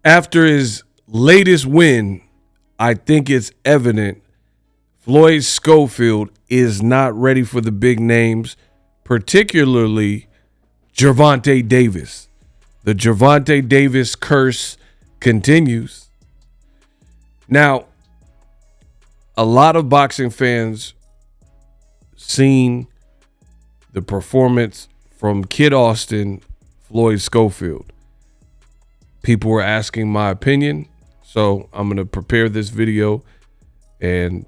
After his latest win, I think it's evident Floyd Schofield is not ready for the big names, particularly Gervonta Davis. The Gervonta Davis curse continues. Now, a lot of boxing fans seen the performance from Kid Austin, Floyd Schofield. People were asking my opinion, so I'm going to prepare this video and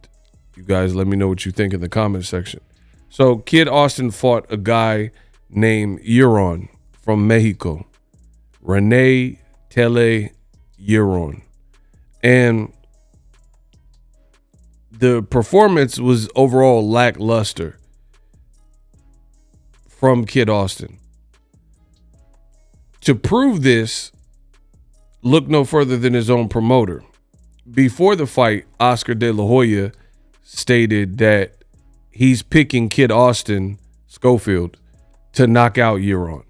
you guys let me know what you think in the comment section. So Kid Austin fought a guy named Euron from Mexico, Rene Tele Euron. And the performance was overall lackluster from Kid Austin. To prove this, look no further than his own promoter. Before the fight, Oscar De La Hoya stated that he's picking Kid Austin, Schofield, to knock out Euron.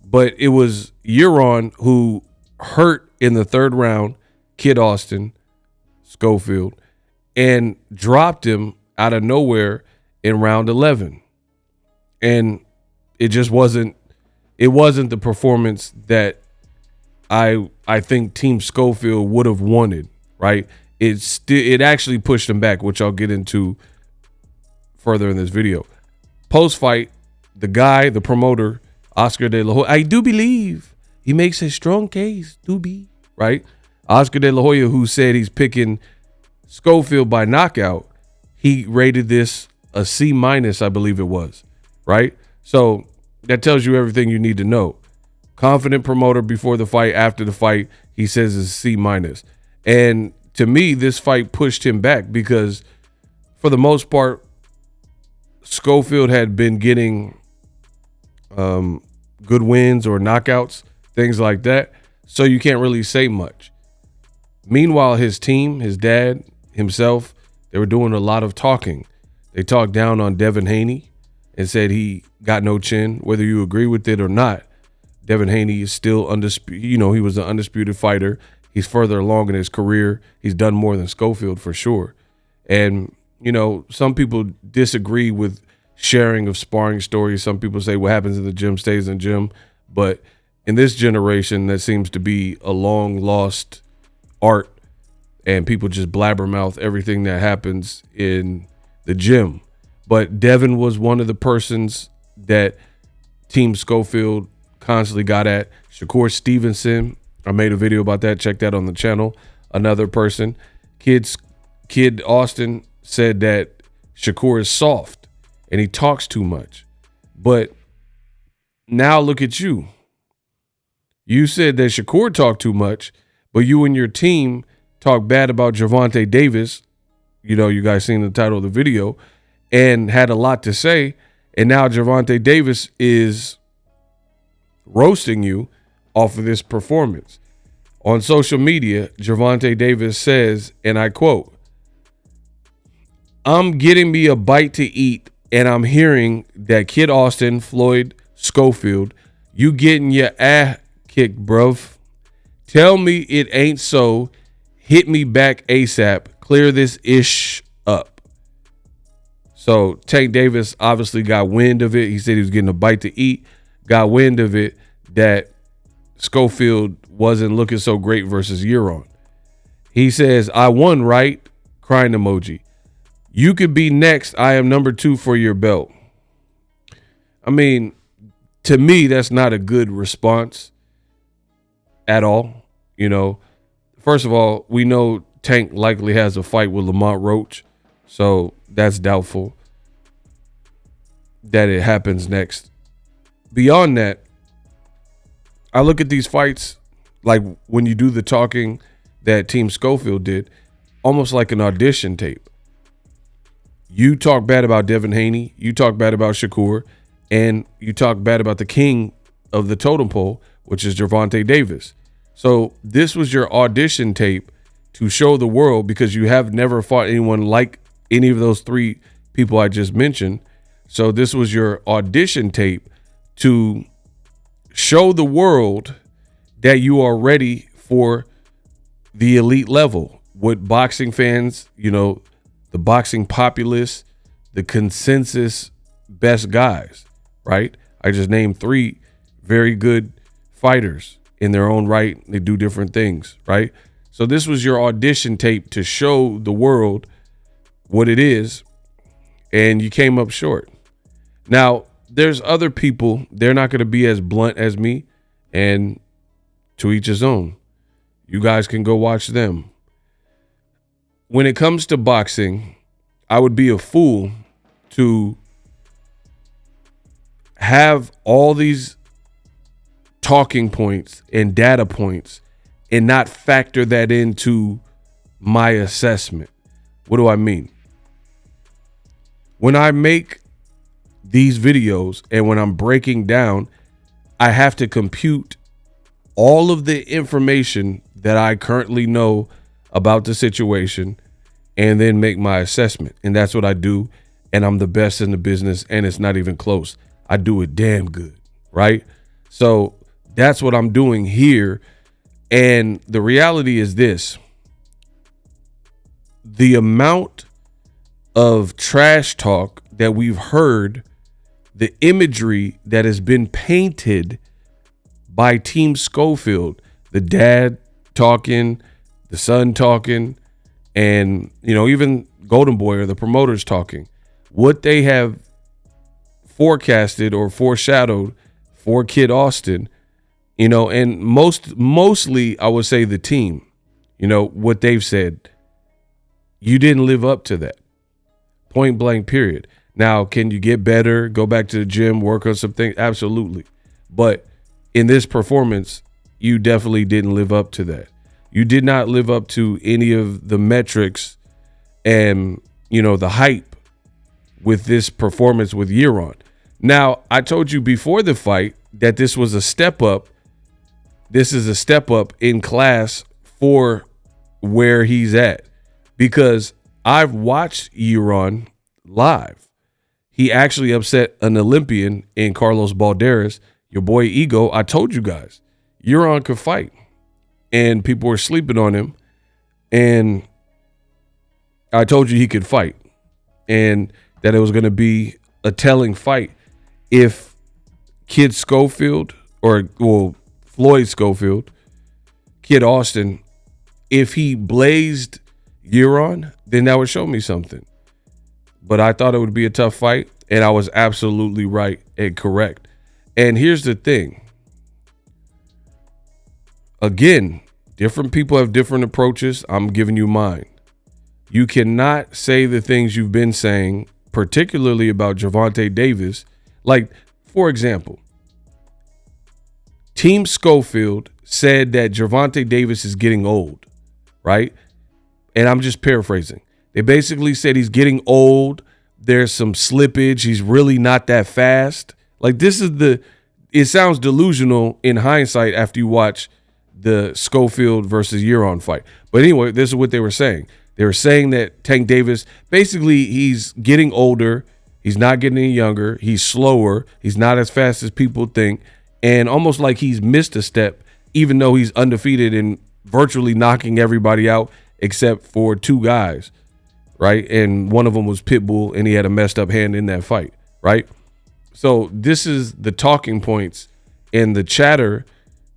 But it was Euron who hurt in the third round, Kid Austin, Schofield, and dropped him out of nowhere in round 11. And it just wasn't the performance that I think Team Schofield would have wanted, right? It actually pushed him back, which I'll get into further in this video. Post-fight, the promoter, Oscar De La Hoya, I do believe he makes a strong case, right? Oscar De La Hoya, who said he's picking Schofield by knockout, he rated this a C-, I believe it was, right? So that tells you everything you need to know. Confident promoter before the fight, after the fight, he says it's C-. And to me, this fight pushed him back because for the most part, Schofield had been getting good wins or knockouts, things like that. So you can't really say much. Meanwhile, his team, his dad, himself, they were doing a lot of talking. They talked down on Devin Haney and said he got no chin, whether you agree with it or not. Devin Haney is still undisputed. You know, he was an undisputed fighter. He's further along in his career. He's done more than Schofield for sure. And, you know, some people disagree with sharing of sparring stories. Some people say what happens in the gym stays in the gym. But in this generation, that seems to be a long lost art. And people just blabbermouth everything that happens in the gym. But Devin was one of the persons that Team Schofield constantly got at. Shakur Stevenson, I made a video about that. Check that on the channel. Another person. Kid Austin said that Shakur is soft and he talks too much. But now look at you. You said that Shakur talked too much, but you and your team talk bad about Gervonta Davis. You know, you guys seen the title of the video and had a lot to say. And now Gervonta Davis is roasting you off of this performance. On social media, Gervonta Davis says, and I quote, "I'm getting me a bite to eat, and I'm hearing that Kid Austin, Floyd Schofield, you getting your ass kicked, bruv. Tell me it ain't so. Hit me back ASAP. Clear this ish up." So Tank Davis obviously got wind of it. He said he was getting a bite to eat. Got wind of it that Schofield wasn't looking so great versus Euron. He says, "I won, right?" Crying emoji. "You could be next. I am number 2 for your belt." I mean, to me, that's not a good response at all. You know, first of all, we know Tank likely has a fight with Lamont Roach, so that's doubtful that it happens next. Beyond that, I look at these fights like when you do the talking that Team Schofield did, almost like an audition tape. You talk bad about Devin Haney, you talk bad about Shakur, and you talk bad about the king of the totem pole, which is Gervonta Davis. So this was your audition tape to show the world, because you have never fought anyone like any of those 3 people I just mentioned. So this was your audition tape to show the world that you are ready for the elite level. What boxing fans, the boxing populace, the consensus best guys, right? I just named 3 very good fighters in their own right. They do different things, right? So this was your audition tape to show the world what it is, and you came up short. Now, there's other people, they're not going to be as blunt as me, and to each his own. You guys can go watch them. When it comes to boxing, I would be a fool to have all these talking points and data points and not factor that into my assessment. What do I mean? When I make these videos and when I'm breaking down, I have to compute all of the information that I currently know about the situation and then make my assessment. And that's what I do. And I'm the best in the business, and it's not even close. I do it damn good, right? So that's what I'm doing here. And the reality is this: the amount of trash talk that we've heard, the imagery that has been painted by Team Schofield, the dad talking, the son talking, and, even Golden Boy or the promoters talking, what they have forecasted or foreshadowed for Kid Austin, and mostly I would say the team, what they've said, you didn't live up to that. Point blank, period. Now, can you get better, go back to the gym, work on some things? Absolutely. But in this performance, you definitely didn't live up to that. You did not live up to any of the metrics and, the hype with this performance with Yeron. Now, I told you before the fight that this was a step up. This is a step up in class for where he's at, because I've watched Yeron live. He actually upset an Olympian in Carlos Balderas, your boy Ego. I told you guys, Yeron could fight, and people were sleeping on him. And I told you he could fight, and that it was going to be a telling fight if Kid Schofield, Floyd Schofield, Kid Austin, if he blazed Yeron, then that would show me something. But I thought it would be a tough fight, and I was absolutely right and correct. And here's the thing. Again, different people have different approaches. I'm giving you mine. You cannot say the things you've been saying, particularly about Gervonta Davis. Like, for example, Team Schofield said that Gervonta Davis is getting old, right? And I'm just paraphrasing. They basically said he's getting old. There's some slippage. He's really not that fast. Like, it sounds delusional in hindsight after you watch the Schofield versus Yeron fight. But anyway, this is what they were saying. They were saying that Tank Davis, basically, he's getting older. He's not getting any younger. He's slower. He's not as fast as people think. And almost like he's missed a step, even though he's undefeated and virtually knocking everybody out except for 2 guys, right? And one of them was Pitbull, and he had a messed up hand in that fight, right? So this is the talking points and the chatter,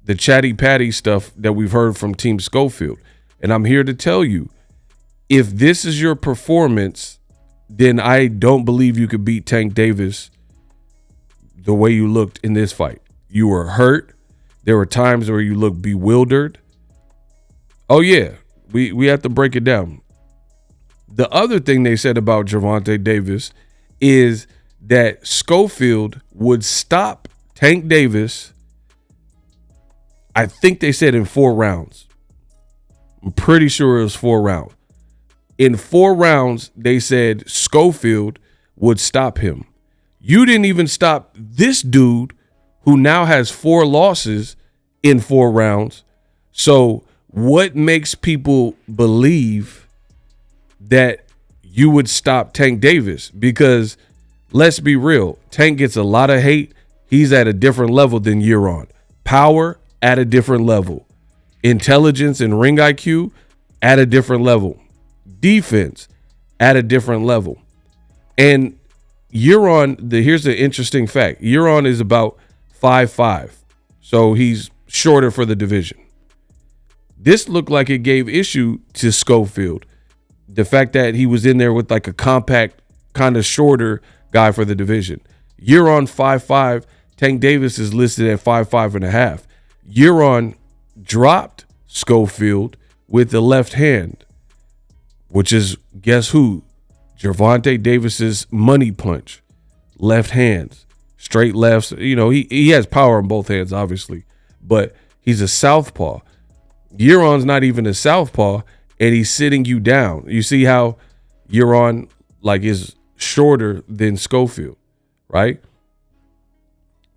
the chatty patty stuff that we've heard from Team Schofield. And I'm here to tell you, if this is your performance, then I don't believe you could beat Tank Davis the way you looked in this fight. You were hurt. There were times where you looked bewildered. Oh, yeah, we have to break it down. The other thing they said about Gervonta Davis is that Schofield would stop Tank Davis, I think they said in 4 rounds. I'm pretty sure it was 4 rounds. In 4 rounds, they said Schofield would stop him. You didn't even stop this dude who now has 4 losses in 4 rounds. So what makes people believe that you would stop Tank Davis? Because let's be real, Tank gets a lot of hate. He's at a different level than Yeron. Power, at a different level. Intelligence and ring IQ at a different level. Defense at a different level. And here's the interesting fact. Euron is about 5'5", so he's shorter for the division. This looked like it gave issue to Schofield. The fact that he was in there with like a compact, kind of shorter guy for the division. Euron 5'5", Tank Davis is listed at 5'5.5". Euron dropped Schofield with the left hand, which is, guess who? Gervonta Davis's money punch. Left hands, straight lefts. You know, he has power on both hands, obviously, but he's a southpaw. Euron's not even a southpaw, and he's sitting you down. You see how Euron like is shorter than Schofield, right?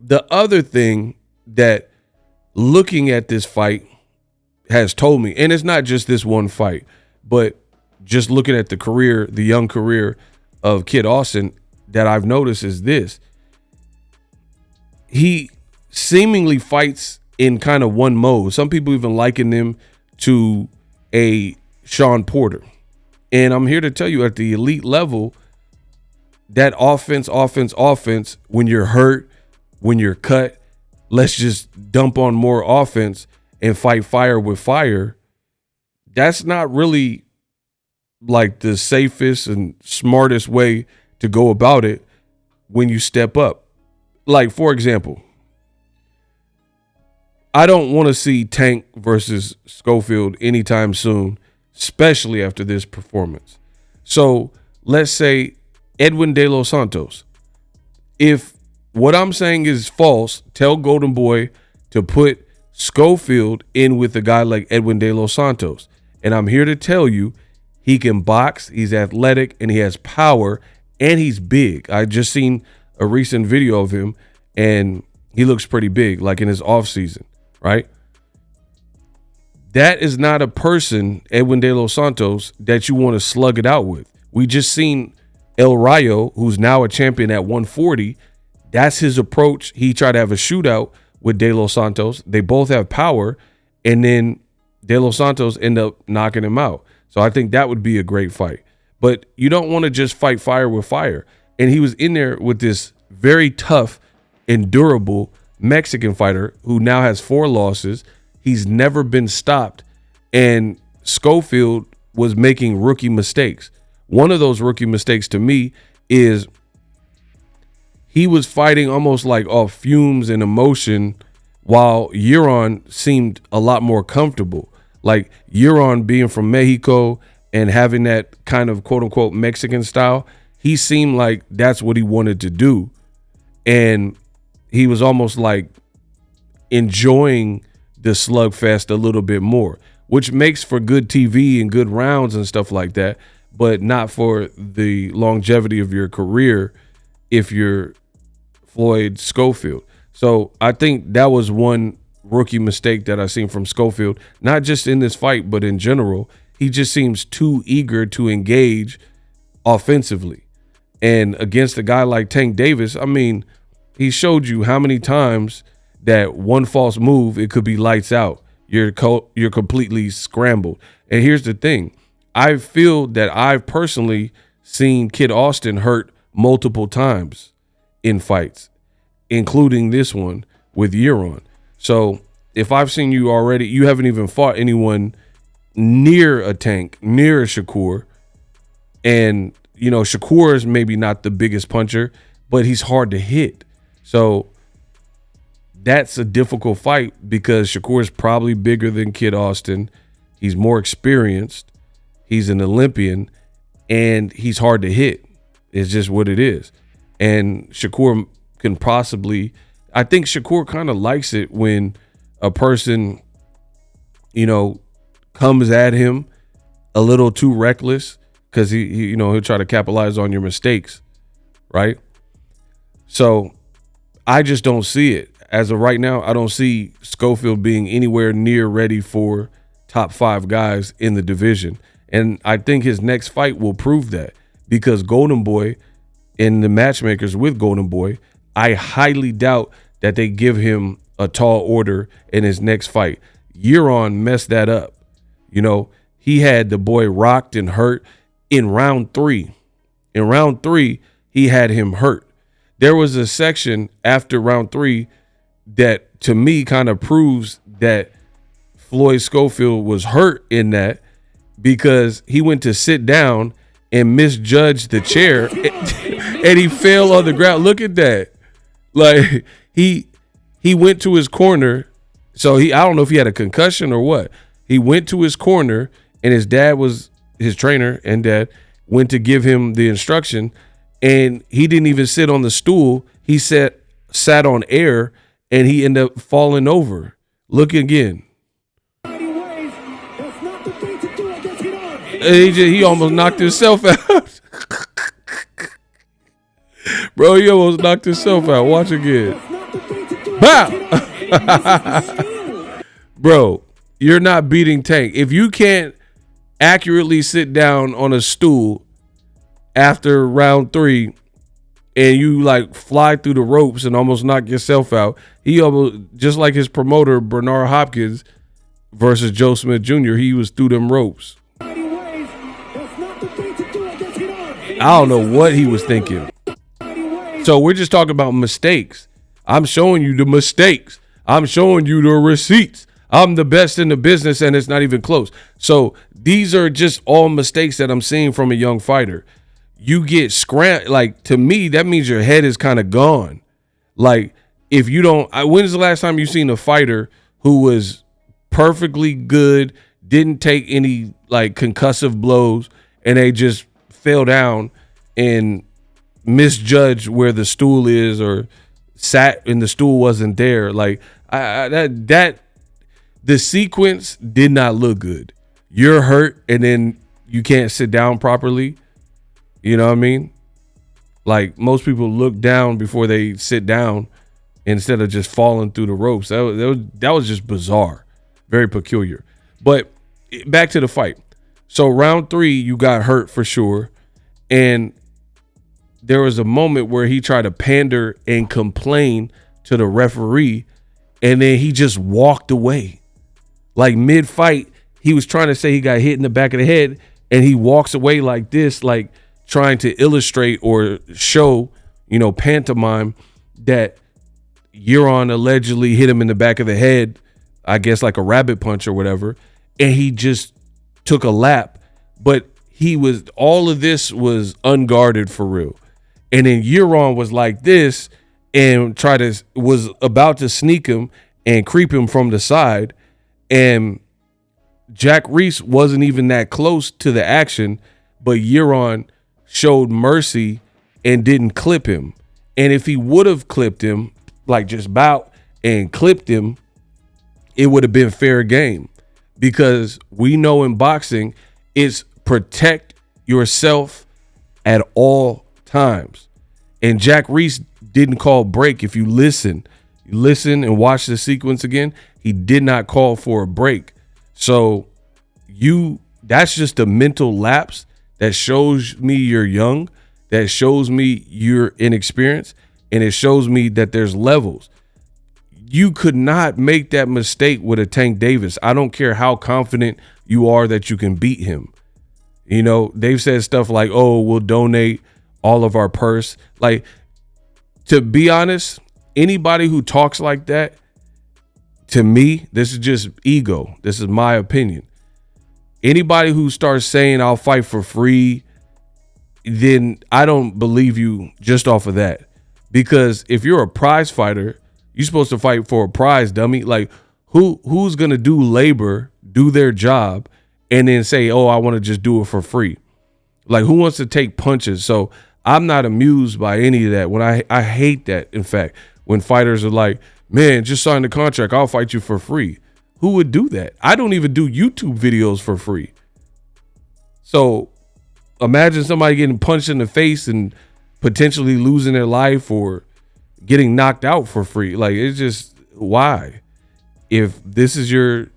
The other thing that looking at this fight has told me, and it's not just this one fight, but just looking at the young career of Kid Austin, that I've noticed is this. He seemingly fights in kind of one mode. Some people even liken him to a Sean Porter. And I'm here to tell you, at the elite level, that offense, when you're hurt, when you're cut, let's just dump on more offense and fight fire with fire. That's not really like the safest and smartest way to go about it when you step up. Like, for example, I don't want to see Tank versus Schofield anytime soon, especially after this performance. So let's say Edwin De Los Santos. If what I'm saying is false, tell Golden Boy to put Schofield in with a guy like Edwin De Los Santos. And I'm here to tell you, he can box, he's athletic, and he has power, and he's big. I just seen a recent video of him, and he looks pretty big, like in his offseason, right? That is not a person, Edwin De Los Santos, that you want to slug it out with. We just seen El Rayo, who's now a champion at 140. That's his approach. He tried to have a shootout with De Los Santos. They both have power, and then De Los Santos end up knocking him out. So I think that would be a great fight. But you don't want to just fight fire with fire. And he was in there with this very tough and durable Mexican fighter who now has 4 losses. He's never been stopped. And Schofield was making rookie mistakes. One of those rookie mistakes to me is he was fighting almost like off fumes and emotion, while Euron seemed a lot more comfortable. Like Euron being from Mexico and having that kind of quote unquote Mexican style, he seemed like that's what he wanted to do. And he was almost like enjoying the slugfest a little bit more, which makes for good TV and good rounds and stuff like that, but not for the longevity of your career if you're Floyd Schofield. So I think that was one rookie mistake that I've seen from Schofield, not just in this fight, but in general. He just seems too eager to engage offensively. And against a guy like Tank Davis, I mean, he showed you how many times that one false move, it could be lights out. You're completely scrambled. And here's the thing. I feel that I've personally seen Kid Austin hurt multiple times in fights, including this one with Euron. So if I've seen you already, you haven't even fought anyone near a Tank, near a Shakur. And, you know, Shakur is maybe not the biggest puncher, but he's hard to hit. So that's a difficult fight because Shakur is probably bigger than Kid Austin. He's more experienced. He's an Olympian, and he's hard to hit. It's just what it is. And Shakur can possibly, I think Shakur kind of likes it when a person, you know, comes at him a little too reckless, because he'll try to capitalize on your mistakes, right? So I just don't see it. As of right now, I don't see Schofield being anywhere near ready for top 5 guys in the division. And I think his next fight will prove that, because Golden Boy and the matchmakers with Golden Boy, I highly doubt that they give him a tall order in his next fight. Euron messed that up. You know, he had the boy rocked and hurt in round 3. In round 3, he had him hurt. There was a section after round 3 that to me kind of proves that Floyd Schofield was hurt in that, because he went to sit down and misjudged the chair and he fell on the ground. Look at that. Like he went to his corner. So I don't know if he had a concussion or what. He went to his corner and his dad was his trainer, and dad went to give him the instruction, and he didn't even sit on the stool. He sat on air and he ended up falling over. Look again. He almost knocked himself out. Bro, he almost knocked himself out. Watch again. Bow. Bro, you're not beating Tank. If you can't accurately sit down on a stool after round 3 and you like fly through the ropes and almost knock yourself out, he almost, just like his promoter, Bernard Hopkins versus Joe Smith Jr., he was through them ropes. I don't know what he was thinking. So we're just talking about mistakes. I'm showing you the mistakes. I'm showing you the receipts. I'm the best in the business, and it's not even close. So these are just all mistakes that I'm seeing from a young fighter. You get scrambled. Like, to me, that means your head is kind of gone. Like, if you don't, when's the last time you seen a fighter who was perfectly good, didn't take any like concussive blows, and they just fell down and misjudged where the stool is, or sat and the stool wasn't there? Like that the sequence did not look good. You're hurt and then you can't sit down properly. You know what I mean? Like, most people look down before they sit down instead of just falling through the ropes. That was just bizarre, very peculiar. But back to the fight. So round 3, you got hurt for sure. And there was a moment where he tried to pander and complain to the referee, and then he just walked away. Like, mid-fight, he was trying to say he got hit in the back of the head, and he walks away like this, like trying to illustrate or show, you know, pantomime that Euron allegedly hit him in the back of the head, I guess like a rabbit punch or whatever, and he just took a lap. But all of this was unguarded for real. And then Euron was like this and was about to sneak him and creep him from the side. And Jack Reese wasn't even that close to the action, but Euron showed mercy and didn't clip him. And if he would have clipped him, like just bout and clipped him, it would have been fair game. Because we know in boxing, it's protect yourself at all times. And Jack Reese didn't call break. If you listen and watch the sequence again, he did not call for a break. So that's just a mental lapse that shows me you're young, that shows me you're inexperienced, and it shows me that there's levels. You could not make that mistake with a Tank Davis. I don't care how confident you are that you can beat him. You know, they've said stuff like, oh, we'll donate all of our purse. Like, to be honest, anybody who talks like that, to me, this is just ego. This is my opinion. Anybody who starts saying I'll fight for free, then I don't believe you just off of that. Because if you're a prize fighter, you're supposed to fight for a prize, dummy. Like, who's going to do labor, do their job, and then say, oh, I want to just do it for free? Like, who wants to take punches? So I'm not amused by any of that. When I hate that, in fact, when fighters are like, man, just sign the contract, I'll fight you for free. Who would do that? I don't even do YouTube videos for free. So imagine somebody getting punched in the face and potentially losing their life or getting knocked out for free. Like, it's just, why? If this is your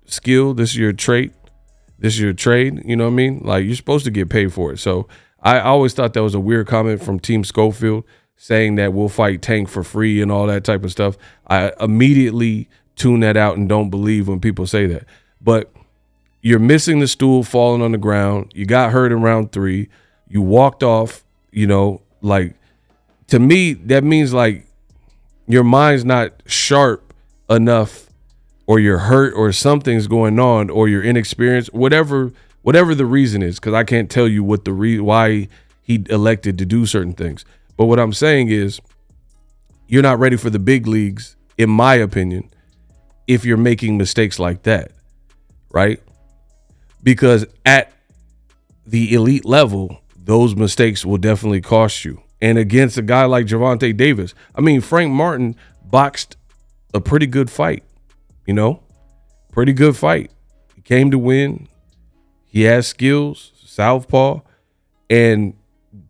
skill, this is your trait, this is your trade, you know what I mean? Like, you're supposed to get paid for it. So I always thought that was a weird comment from Team Schofield, saying that we'll fight Tank for free and all that type of stuff. I immediately tune that out and don't believe when people say that. But you're missing the stool falling on the ground. You got hurt in round 3. You walked off, like, to me, that means like your mind's not sharp enough, or you're hurt, or something's going on, or you're inexperienced, whatever the reason is, because I can't tell you what why he elected to do certain things. But what I'm saying is you're not ready for the big leagues, in my opinion, if you're making mistakes like that, right? Because at the elite level, those mistakes will definitely cost you. And against a guy like Gervonta Davis, I mean, Frank Martin boxed a pretty good fight, pretty good fight. He came to win. He has skills, southpaw, and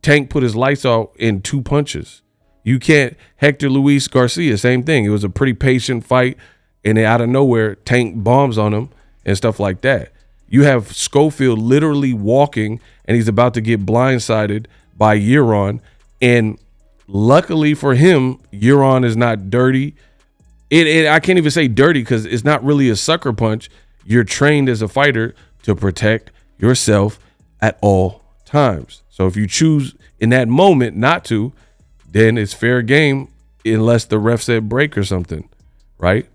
Tank put his lights out in 2 punches. You can't. Hector Luis Garcia, same thing. It was a pretty patient fight, and then out of nowhere, Tank bombs on him and stuff like that. You have Schofield literally walking, and he's about to get blindsided by Euron. And luckily for him, Euron is not dirty. I can't even say dirty because it's not really a sucker punch. You're trained as a fighter to protect yourself at all times. So if you choose in that moment not to, then it's fair game unless the ref said break or something, right?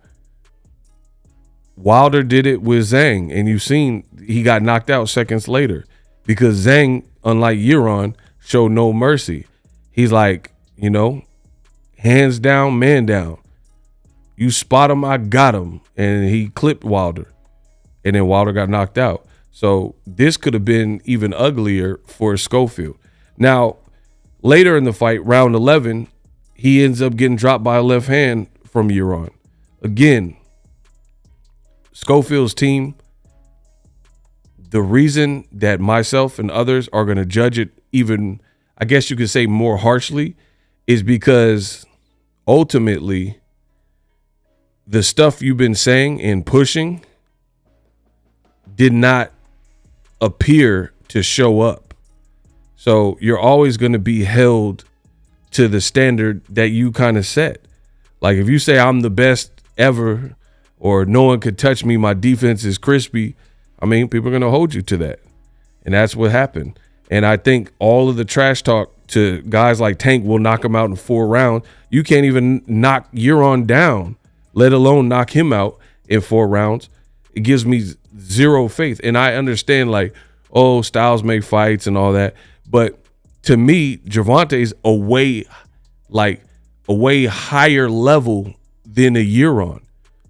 Wilder did it with Zhang, and you've seen he got knocked out seconds later because Zhang, unlike Euron, showed no mercy. He's like, hands down, man down. You spot him, I got him. And he clipped Wilder. And then Wilder got knocked out. So this could have been even uglier for Schofield. Now, later in the fight, round 11, he ends up getting dropped by a left hand from Euron. Again, Schofield's team, the reason that myself and others are going to judge it even, I guess you could say, more harshly, is because ultimately the stuff you've been saying and pushing did not appear to show up. So you're always going to be held to the standard that you kind of set. Like if you say I'm the best ever, or no one could touch me, my defense is crispy, I mean, people are going to hold you to that. And that's what happened. And I think all of the trash talk to guys like Tank will knock him out in 4 rounds. You can't even knock Euron down, let alone knock him out in 4 rounds. It gives me zero faith. And I understand, like, styles make fights and all that. But to me, Gervonta's a way higher level than a Euron.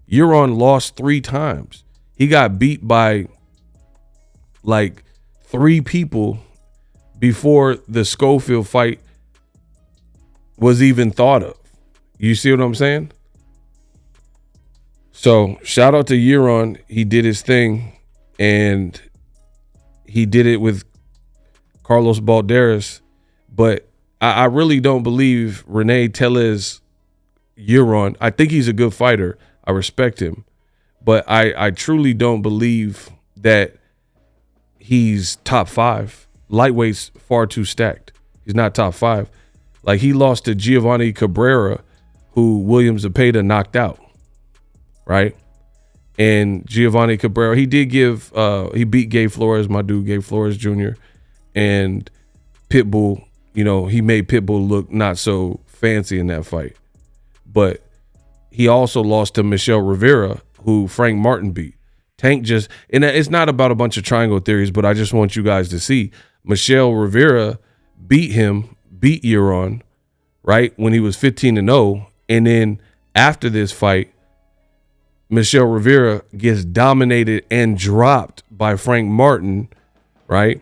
Euron lost 3 times. He got beat by like 3 people before the Schofield fight was even thought of. You see what I'm saying? So shout out to Euron. He did his thing, and he did it with Carlos Balderas. But I really don't believe Rene Tellez Euron. I think he's a good fighter. I respect him. But I truly don't believe that he's top 5. Lightweight's far too stacked. He's not top 5. Like, he lost to Giovanni Cabrera, who William Zepeda knocked out, right? And Giovanni Cabrera, he did he beat Gabe Flores, my dude, Gabe Flores Jr. And Pitbull, he made Pitbull look not so fancy in that fight. But he also lost to Michelle Rivera, who Frank Martin beat. Tank and it's not about a bunch of triangle theories, but I just want you guys to see Michelle Rivera beat Euron, right, when he was 15-0. And then after this fight, Michelle Rivera gets dominated and dropped by Frank Martin, right?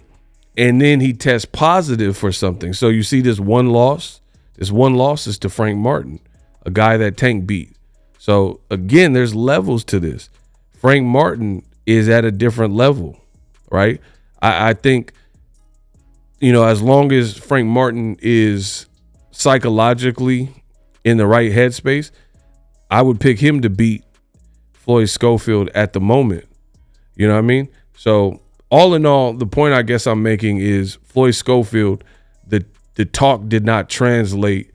And then he tests positive for something. So you see this one loss. This one loss is to Frank Martin, a guy that Tank beat. So again, there's levels to this. Frank Martin is at a different level, right? I think, as long as Frank Martin is psychologically in the right headspace, I would pick him to beat Floyd Schofield at the moment. You know what I mean? So all in all, the point I guess I'm making is Floyd Schofield, the talk did not translate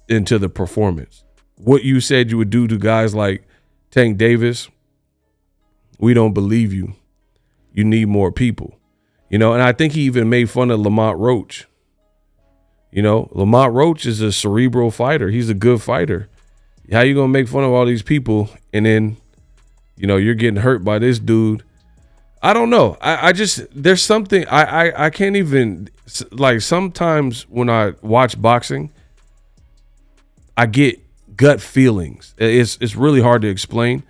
into the performance. What you said you would do to guys like Tank Davis, we don't believe you. You need more people. And I think he even made fun of Lamont Roach. Lamont Roach is a cerebral fighter. He's a good fighter. How you going to make fun of all these people and then, you're getting hurt by this dude? I don't know. I just, there's something, I can't even, like, sometimes when I watch boxing, I get gut feelings. It's really hard to explain.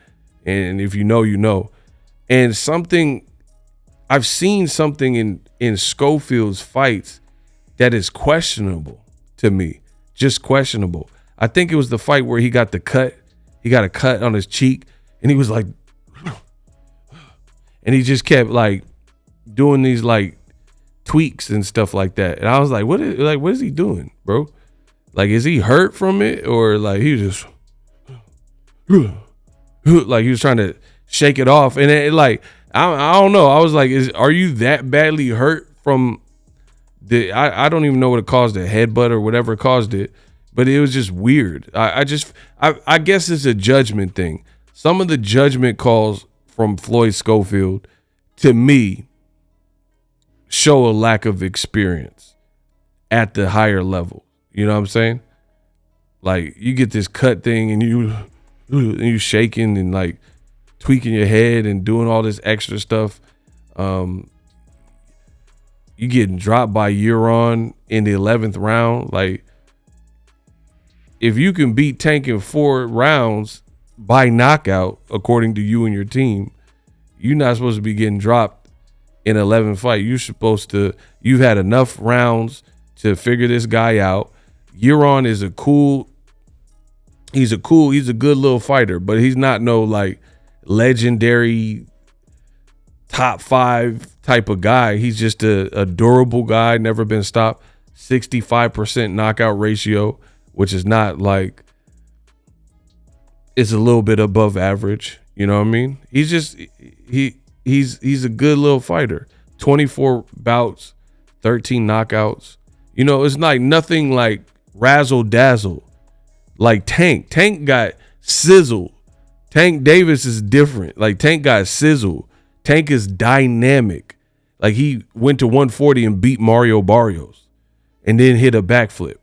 And if you know, you know. And I've seen something in Schofield's fights that is questionable to me. Just questionable. I think it was the fight where he got the cut. He got a cut on his cheek and he was like, and he just kept like doing these like tweaks and stuff like that. And I was like, what is he doing, bro? Like, is he hurt from it? Or like he was just like he was trying to shake it off. And it like, I don't know. I was like, are you that badly hurt from I don't even know what it caused, a headbutt or whatever caused it, but it was just weird. I guess it's a judgment thing. Some of the judgment calls from Floyd Schofield, to me, show a lack of experience at the higher level. You know what I'm saying? Like, you get this cut thing and you shaking and like tweaking your head and doing all this extra stuff. You getting dropped by Euron in the 11th round. Like, if you can beat Tank in 4 rounds by knockout, according to you and your team, you're not supposed to be getting dropped in 11 fight. You've had enough rounds to figure this guy out. Euron is he's a good little fighter, but he's not no like legendary top 5 type of guy. He's just a durable guy, never been stopped. 65% knockout ratio, which is not like, it's a little bit above average. You know what I mean? He's just he's a good little fighter. 24 bouts, 13 knockouts. It's like nothing like razzle dazzle like Tank. Tank got sizzle. Tank Davis is different. Like, Tank got sizzle. Tank is dynamic. Like, he went to 140 and beat Mario Barrios and then hit a backflip.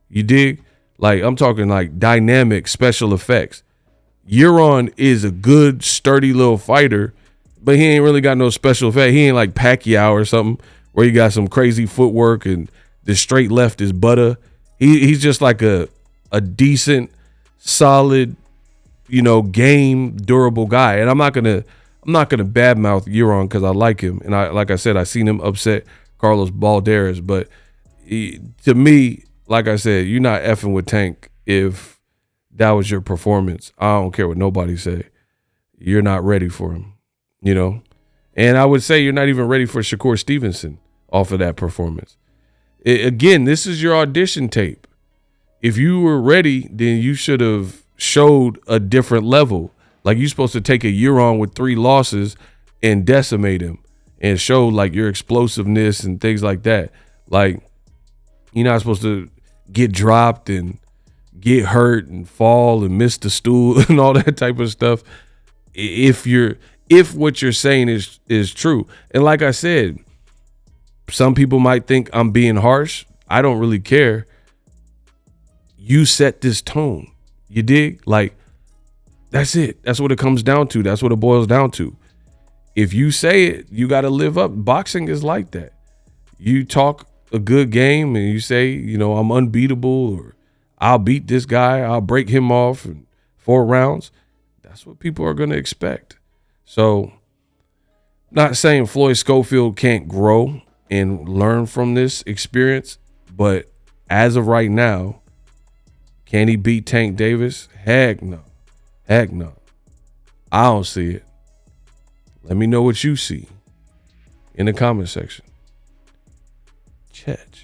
You dig? Like, I'm talking like dynamic special effects. Euron is a good, sturdy little fighter, but he ain't really got no special effect. He ain't like Pacquiao or something where he got some crazy footwork and the straight left is butter. He's just like a decent, solid, game, durable guy. And I'm not gonna badmouth Euron because I like him, and like I said, I seen him upset Carlos Balderas. But to me, like I said, you're not effing with Tank if that was your performance. I don't care what nobody say. You're not ready for him, And I would say you're not even ready for Shakur Stevenson off of that performance. Again, this is your audition tape. If you were ready, then you should have showed a different level. Like, you're supposed to take a Euron with 3 losses and decimate him and show like your explosiveness and things like that. Like, you're not supposed to get dropped and get hurt and fall and miss the stool and all that type of stuff. If what you're saying is true. And like I said, some people might think I'm being harsh. I don't really care. You set this tone. You dig? Like, that's it. That's what it comes down to. That's what it boils down to. If you say it, you got to live up. Boxing is like that. You talk a good game and you say, I'm unbeatable, or I'll beat this guy. I'll break him off in 4 rounds. That's what people are going to expect. So, not saying Floyd Schofield can't grow and learn from this experience, but as of right now, can he beat Tank Davis? Heck no. Heck no. I don't see it. Let me know what you see in the comment section. Chet.